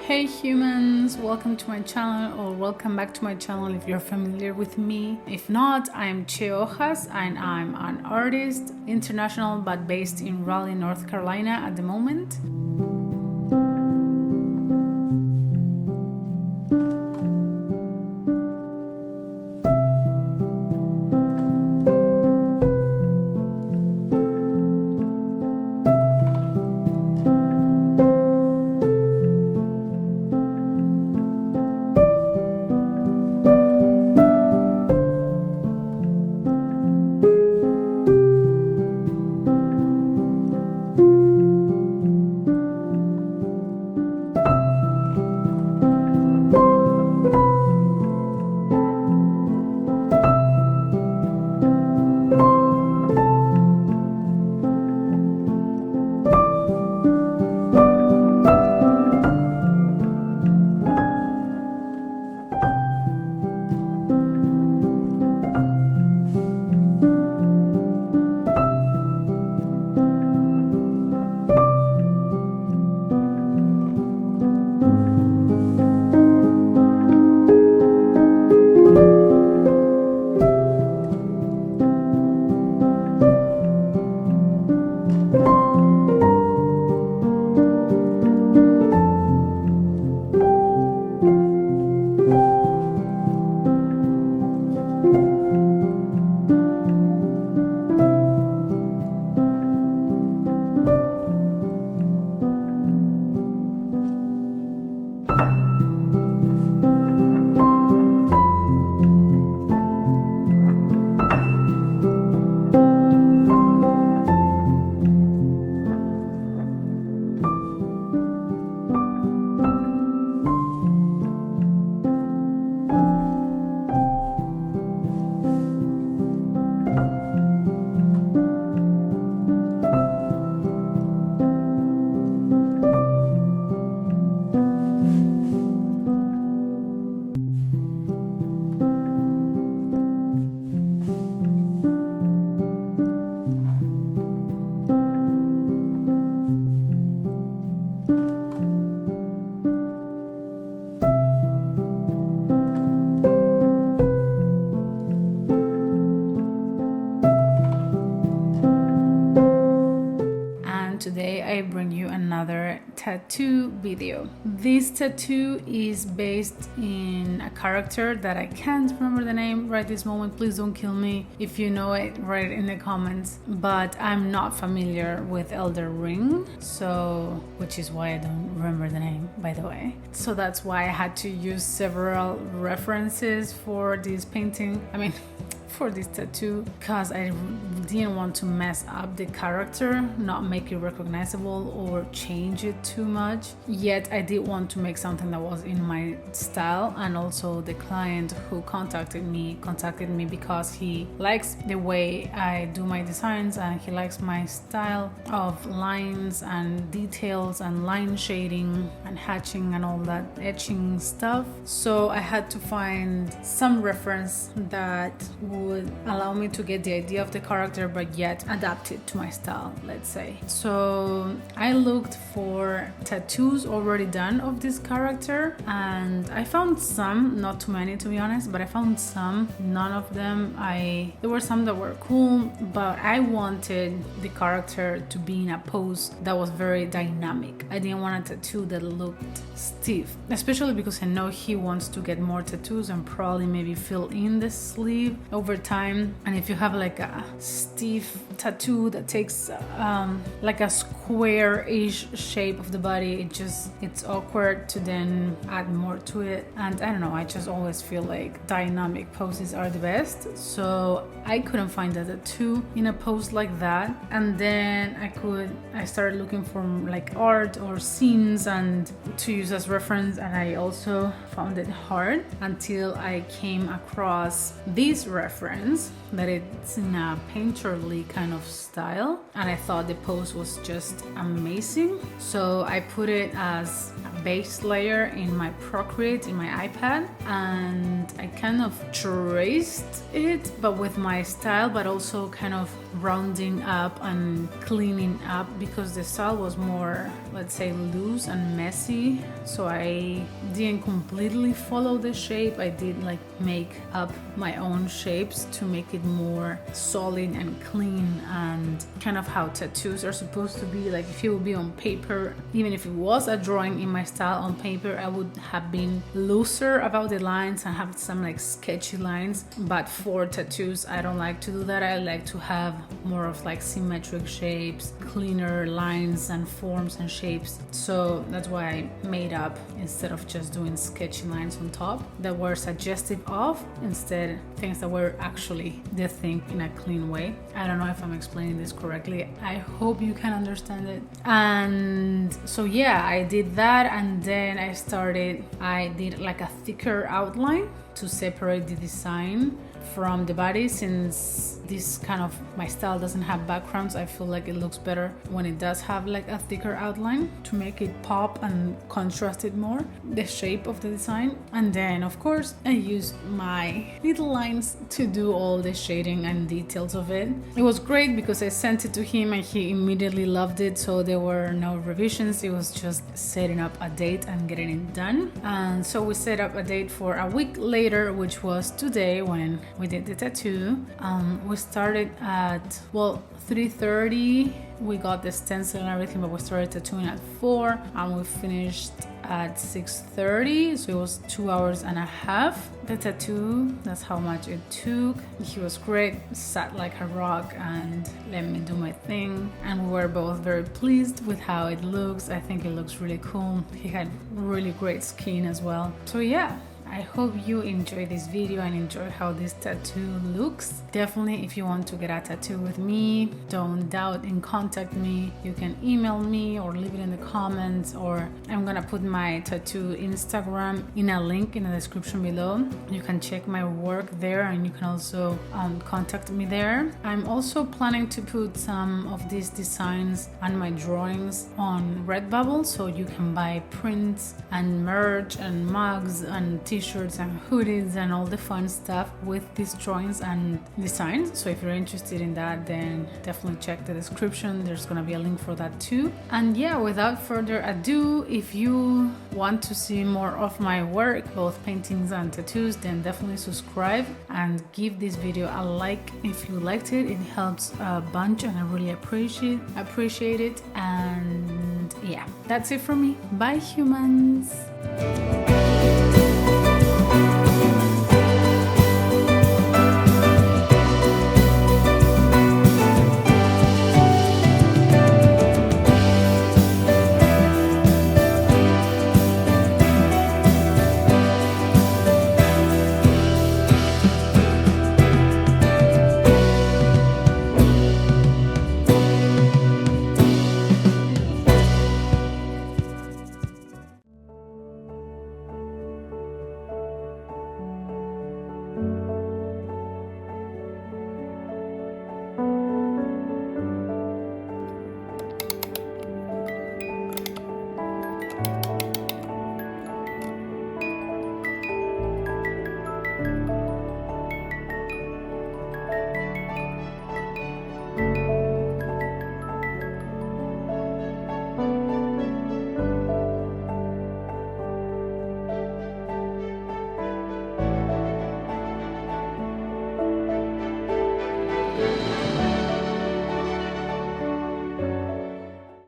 Hey humans, welcome to my channel, or welcome back to my channel if you're familiar with me. If not, I'm Chojascuervo and I'm an artist, international but based in Raleigh, North Carolina at the moment. Today I bring you another tattoo video. This tattoo is based in a character that I can't remember the name right this moment. Please don't kill me. If you know it, write it in the comments. But I'm not familiar with Elder Ring, so which is why I don't remember the name, by the way. So that's why I had to use several references for this painting. For this tattoo, because I didn't want to mess up the character, not make it recognizable or change it too much. Yet I did want to make something that was in my style, and also the client who contacted me because he likes the way I do my designs and he likes my style of lines and details and line shading and hatching and all that etching stuff. So I had to find some reference that would allow me to get the idea of the character but yet adapt it to my style, let's say. So I looked for tattoos already done of this character, and I found some, not too many to be honest, but I found some. None of them, there were some that were cool, but I wanted the character to be in a pose that was very dynamic. I didn't want a tattoo that looked stiff, especially because I know he wants to get more tattoos and probably maybe fill in the sleeve over time. And if you have like a stiff tattoo that takes like a square-ish shape of the body, it's awkward to then add more to it. And I don't know, I just always feel like dynamic poses are the best. So I couldn't find a tattoo in a pose like that. And then I started looking for like art or scenes and to use as reference, and I also found it hard until I came across this reference reference that it's in a painterly kind of style, and I thought the pose was just amazing. So I put it as a base layer in my Procreate in my iPad, and I kind of traced it, but with my style, but also kind of rounding up and cleaning up, because the style was more, let's say, loose and messy. So I didn't completely follow the shape. I did like make up my own shapes to make it more solid and clean, and kind of how tattoos are supposed to be. Like if it would be on paper, even if it was a drawing in my style on paper, I would have been looser about the lines and have some like sketchy lines. But for tattoos, I don't like to do that. I like to have more of like symmetric shapes, cleaner lines and forms and shapes. So that's why I made up, instead of just doing sketchy lines on top that were suggestive of, instead things that were actually the thing in a clean way. I don't know if I'm explaining this correctly. I hope you can understand it. And so yeah, I did that, and then I did like a thicker outline to separate the design from the body. Since this kind of my style doesn't have backgrounds, I feel like it looks better when it does have like a thicker outline to make it pop and contrast it more, the shape of the design. And then of course I used my little lines to do all the shading and details of it. It was great because I sent it to him and he immediately loved it, so there were no revisions. It was just setting up a date and getting it done. And so we set up a date for a week later, which was today, when we did the tattoo. We started at 3:30. We got the stencil and everything, but we started tattooing at 4 and we finished at 6:30. So it was 2 hours and a half. The tattoo, that's how much it took. He was great, sat like a rock and let me do my thing. And we were both very pleased with how it looks. I think it looks really cool. He had really great skin as well. So yeah, I hope you enjoyed this video and enjoy how this tattoo looks. Definitely, if you want to get a tattoo with me, don't doubt in contact me. You can email me or leave it in the comments, or I'm gonna put my tattoo Instagram in a link in the description below. You can check my work there, and you can also contact me there. I'm also planning to put some of these designs and my drawings on Redbubble, so you can buy prints and merch and mugs and t-shirts and hoodies and all the fun stuff with these drawings and designs. So if you're interested in that, then definitely check the description. There's gonna be a link for that too. And yeah, without further ado, if you want to see more of my work, both paintings and tattoos, then definitely subscribe and give this video a like if you liked it. It helps a bunch and I really appreciate it. And yeah, that's it from me. Bye, humans.